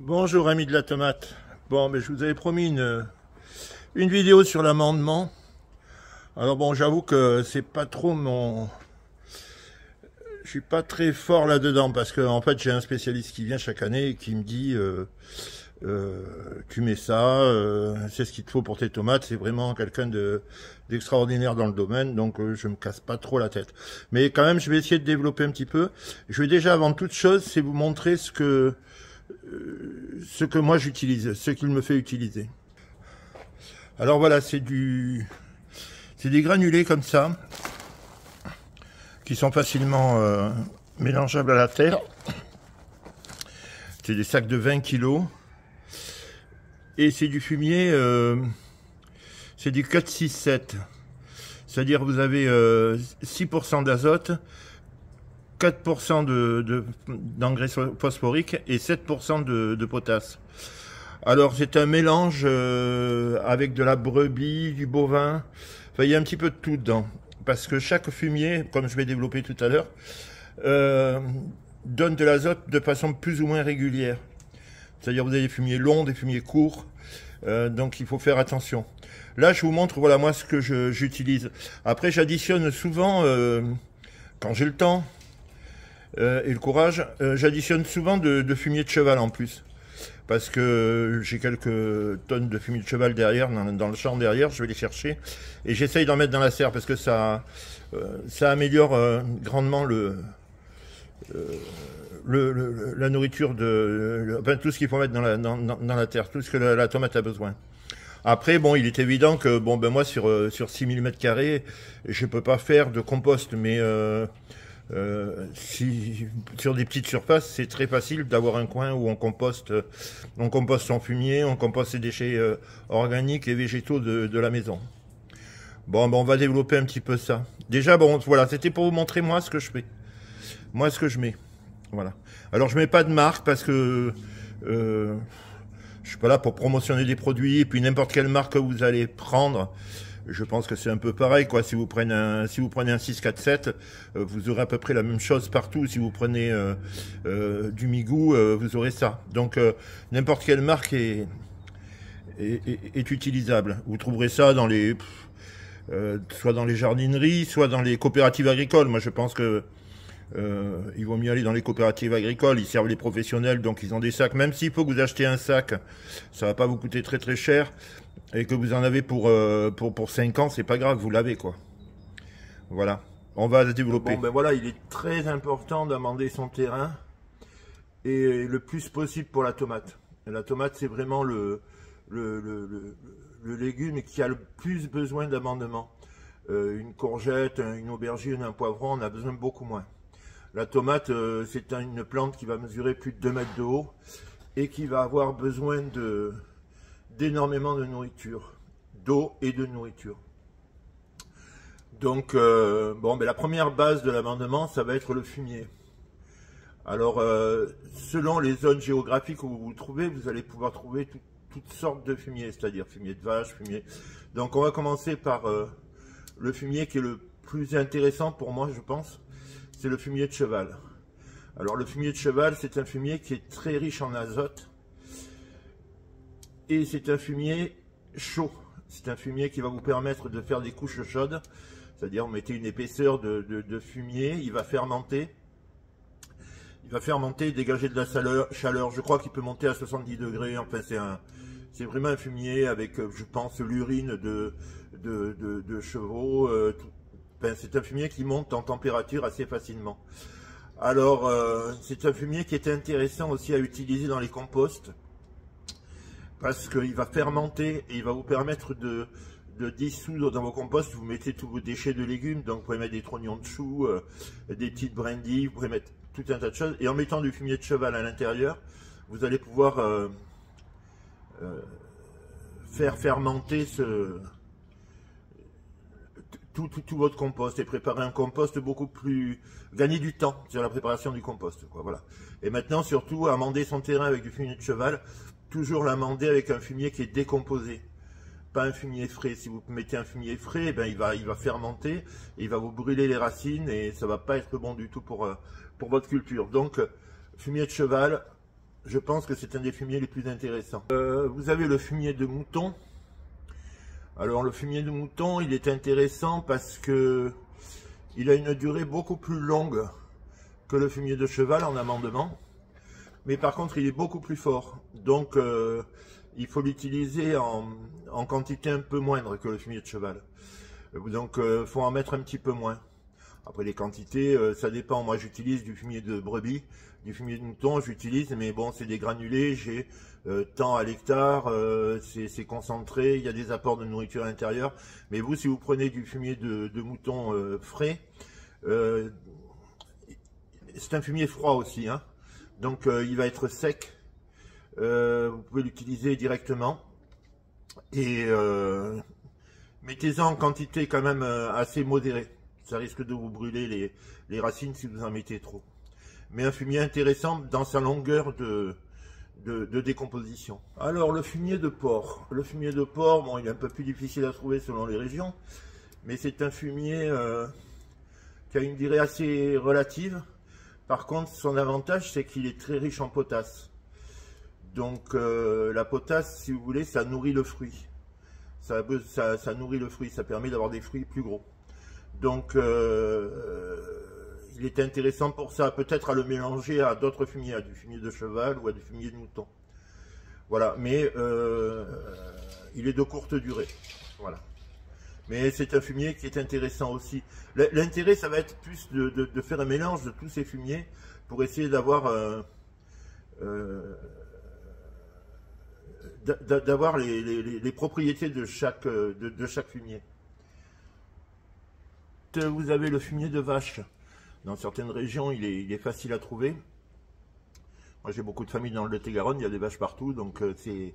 Bonjour amis de la tomate. Bon, mais je vous avais promis une vidéo sur l'amendement. Alors bon, j'avoue que c'est pas trop mon... Je suis pas très fort là-dedans parce que en fait j'ai un spécialiste qui vient chaque année et qui me dit tu mets ça, c'est ce qu'il te faut pour tes tomates. C'est vraiment quelqu'un d'extraordinaire dans le domaine, donc je me casse pas trop la tête. Mais quand même, je vais essayer de développer un petit peu. Je vais déjà avant toute chose, c'est vous montrer ce que moi j'utilise, ce qu'il me fait utiliser. Alors voilà, c'est des granulés comme ça, qui sont facilement mélangeables à la terre. C'est des sacs de 20 kg. Et c'est du fumier, c'est du 4-6-7. C'est-à-dire vous avez 6% d'azote, 4% d'engrais phosphoriques et 7% de potasse. Alors c'est un mélange avec de la brebis, du bovin, enfin il y a un petit peu de tout dedans. Parce que chaque fumier, comme je vais développer tout à l'heure, donne de l'azote de façon plus ou moins régulière. C'est-à-dire vous avez des fumiers longs, des fumiers courts, donc il faut faire attention. Là je vous montre voilà moi ce que j'utilise. Après j'additionne souvent, quand j'ai le temps et le courage, j'additionne souvent de fumier de cheval en plus. Parce que j'ai quelques tonnes de fumier de cheval derrière, dans le champ derrière, je vais les chercher. Et j'essaye d'en mettre dans la serre parce que ça améliore grandement la nourriture, enfin, tout ce qu'il faut mettre dans la terre, tout ce que la tomate a besoin. Après, bon, il est évident que bon, ben moi sur 6000 m², je peux pas faire de compost, mais sur des petites surfaces, c'est très facile d'avoir un coin où on composte son fumier, on composte ses déchets organiques et végétaux de la maison. Bon, ben on va développer un petit peu ça. Déjà, bon, voilà, c'était pour vous montrer moi ce que je fais. Moi, ce que je mets. Voilà. Alors, je mets pas de marque parce que je suis pas là pour promotionner des produits. Et puis, n'importe quelle marque que vous allez prendre, je pense que c'est un peu pareil, quoi. Si vous prenez un 647, vous aurez à peu près la même chose partout. Si vous prenez du Migou, vous aurez ça. Donc, n'importe quelle marque est utilisable. Vous trouverez ça dans soit dans les jardineries, soit dans les coopératives agricoles. Moi, je pense que il vaut mieux aller dans les coopératives agricoles. Ils servent les professionnels, donc ils ont des sacs. Même s'il faut que vous achetez un sac, ça va pas vous coûter très très cher. Et que vous en avez pour 5 ans, c'est pas grave, vous l'avez quoi. Voilà, on va développer. Bon ben voilà, il est très important d'amender son terrain. Et le plus possible pour la tomate. La tomate, c'est vraiment le légume qui a le plus besoin d'amendement. Une courgette, une aubergine, un poivron, on a besoin de beaucoup moins. La tomate, c'est une plante qui va mesurer plus de 2 mètres de haut et qui va avoir besoin d'énormément de nourriture, d'eau et de nourriture. Donc, bon, ben, la première base de l'amendement, ça va être le fumier. Alors, selon les zones géographiques où vous vous trouvez, vous allez pouvoir trouver toutes sortes de fumier, c'est-à-dire fumier de vache, fumier... Donc, on va commencer par le fumier qui est le plus intéressant pour moi, je pense, c'est le fumier de cheval. Alors, le fumier de cheval, c'est un fumier qui est très riche en azote et c'est un fumier chaud. C'est un fumier qui va vous permettre de faire des couches chaudes, c'est-à-dire vous mettez une épaisseur de fumier, il va fermenter. Il va fermenter, dégager de la chaleur. Je crois qu'il peut monter à 70 degrés. Enfin, c'est vraiment un fumier avec, je pense, l'urine de chevaux. Enfin, c'est un fumier qui monte en température assez facilement. Alors, c'est un fumier qui est intéressant aussi à utiliser dans les composts parce qu'il va fermenter et il va vous permettre de dissoudre dans vos composts. Vous mettez tous vos déchets de légumes, donc vous pouvez mettre des trognons de choux, des petites brindilles, vous pouvez mettre tout un tas de choses. Et en mettant du fumier de cheval à l'intérieur, vous allez pouvoir faire fermenter tout votre compost et préparer un compost beaucoup plus... gagner du temps sur la préparation du compost, quoi, voilà. Et maintenant, surtout, amender son terrain avec du fumier de cheval, toujours l'amender avec un fumier qui est décomposé. Pas un fumier frais. Si vous mettez un fumier frais, eh ben, il va fermenter, et il va vous brûler les racines et ça va pas être bon du tout pour votre culture. Donc, fumier de cheval, je pense que c'est un des fumiers les plus intéressants. Vous avez le fumier de mouton. Alors le fumier de mouton, il est intéressant parce que il a une durée beaucoup plus longue que le fumier de cheval en amendement. Mais par contre, il est beaucoup plus fort. Donc, il faut l'utiliser en quantité un peu moindre que le fumier de cheval. Donc, il faut en mettre un petit peu moins. Après, les quantités, ça dépend. Moi, j'utilise du fumier de brebis, du fumier de mouton, j'utilise, mais bon, c'est des granulés, j'ai tant à l'hectare, c'est concentré, il y a des apports de nourriture à l'intérieur. Mais vous, si vous prenez du fumier de mouton frais, c'est un fumier froid aussi, hein. Donc il va être sec, vous pouvez l'utiliser directement, et mettez-en en quantité quand même assez modérée, ça risque de vous brûler les racines si vous en mettez trop. Mais un fumier intéressant dans sa longueur de décomposition. Alors le fumier de porc, bon, il est un peu plus difficile à trouver selon les régions, mais c'est un fumier qui a une durée assez relative. Par contre, son avantage, c'est qu'il est très riche en potasse. Donc, la potasse, si vous voulez, ça nourrit le fruit. Ça nourrit le fruit, ça permet d'avoir des fruits plus gros. Donc, il est intéressant pour ça. Peut-être à le mélanger à d'autres fumiers, à du fumier de cheval ou à du fumier de mouton. Voilà, mais il est de courte durée. Voilà. Mais c'est un fumier qui est intéressant aussi. L'intérêt, ça va être plus de faire un mélange de tous ces fumiers pour essayer d'avoir les propriétés de chaque fumier. Vous avez le fumier de vache. Dans certaines régions, il est facile à trouver. Moi, j'ai beaucoup de familles dans le Lot-et-Garonne, il y a des vaches partout, donc c'est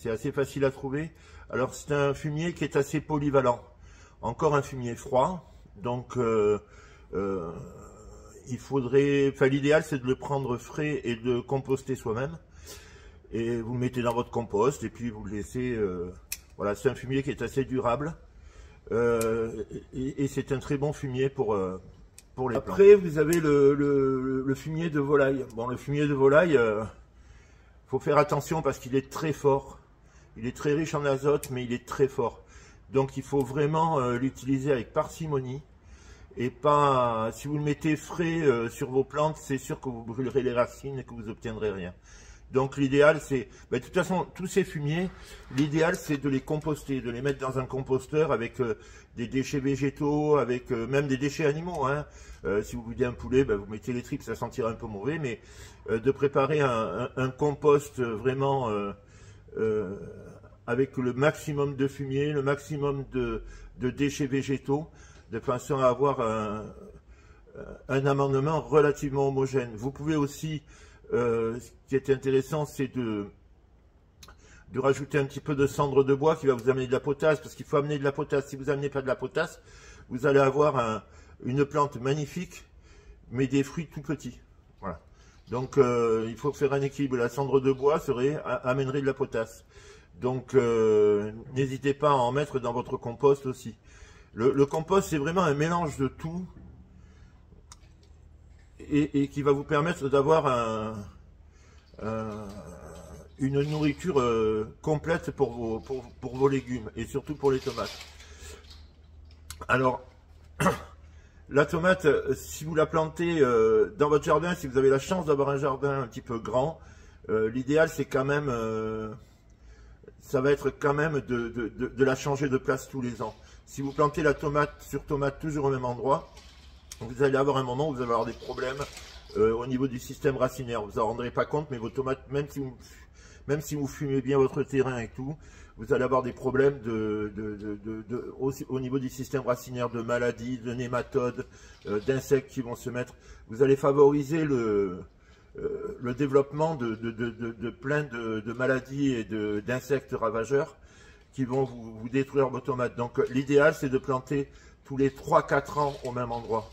assez facile à trouver. Alors c'est un fumier qui est assez polyvalent. Encore un fumier froid, donc il faudrait, enfin l'idéal c'est de le prendre frais et de composter soi-même. Et vous le mettez dans votre compost et puis vous le laissez. Voilà, c'est un fumier qui est assez durable et c'est un très bon fumier pour les plants. Après vous avez le fumier de volaille. Bon, le fumier de volaille, faut faire attention parce qu'il est très fort. Il est très riche en azote, mais il est très fort. Donc il faut vraiment l'utiliser avec parcimonie. Et pas, si vous le mettez frais sur vos plantes, c'est sûr que vous brûlerez les racines et que vous n'obtiendrez rien. Donc l'idéal c'est, de toute façon, tous ces fumiers, l'idéal c'est de les composter, de les mettre dans un composteur avec des déchets végétaux, avec même des déchets animaux. Hein. Si vous videz un poulet, vous mettez les tripes, ça sentira un peu mauvais, mais de préparer un compost vraiment avec le maximum de fumier, le maximum de déchets végétaux, de façon à avoir un amendement relativement homogène. Vous pouvez aussi, ce qui est intéressant, c'est de rajouter un petit peu de cendre de bois qui va vous amener de la potasse, parce qu'il faut amener de la potasse. Si vous n'amenez pas de la potasse, vous allez avoir une plante magnifique, mais des fruits tout petits. Voilà. Donc il faut faire un équilibre. La cendre de bois amènerait de la potasse. Donc n'hésitez pas à en mettre dans votre compost aussi. Le compost, c'est vraiment un mélange de tout et qui va vous permettre d'avoir une nourriture complète pour vos légumes et surtout pour les tomates. Alors, la tomate, si vous la plantez dans votre jardin, si vous avez la chance d'avoir un jardin un petit peu grand, l'idéal c'est quand même, ça va être quand même de la changer de place tous les ans. Si vous plantez la tomate sur tomate toujours au même endroit, vous allez avoir un moment où vous allez avoir des problèmes au niveau du système racinaire. Vous en rendrez pas compte, mais vos tomates, même si vous fumez bien votre terrain et tout, vous allez avoir des problèmes au niveau du système racinaire, de maladies, de nématodes, d'insectes qui vont se mettre. Vous allez favoriser le développement de plein de maladies et d'insectes ravageurs qui vont vous détruire vos tomates. Donc l'idéal c'est de planter tous les 3-4 ans au même endroit.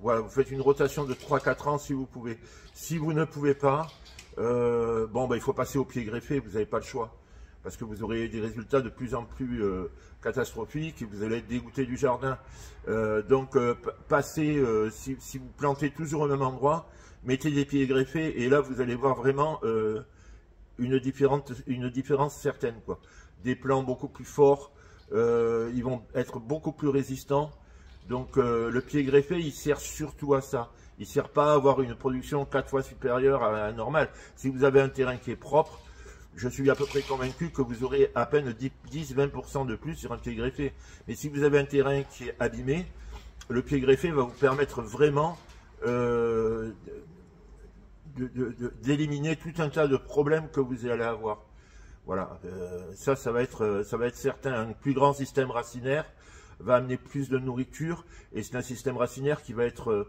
Voilà, vous faites une rotation de 3-4 ans si vous pouvez. Si vous ne pouvez pas, il faut passer au pied greffé, vous n'avez pas le choix. Parce que vous aurez des résultats de plus en plus catastrophiques et vous allez être dégoûté du jardin. Passez, si vous plantez toujours au même endroit, mettez des pieds greffés et là vous allez voir vraiment une différence certaine, quoi. Des plants beaucoup plus forts, ils vont être beaucoup plus résistants. Donc le pied greffé, il sert surtout à ça. Il ne sert pas à avoir une production 4 fois supérieure à la normale. Si vous avez un terrain qui est propre, je suis à peu près convaincu que vous aurez à peine 10-20% de plus sur un pied greffé. Mais si vous avez un terrain qui est abîmé, le pied greffé va vous permettre vraiment d'éliminer tout un tas de problèmes que vous allez avoir. Voilà, ça va être certain. Un plus grand système racinaire va amener plus de nourriture et c'est un système racinaire qui va être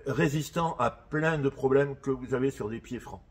résistant à plein de problèmes que vous avez sur des pieds francs.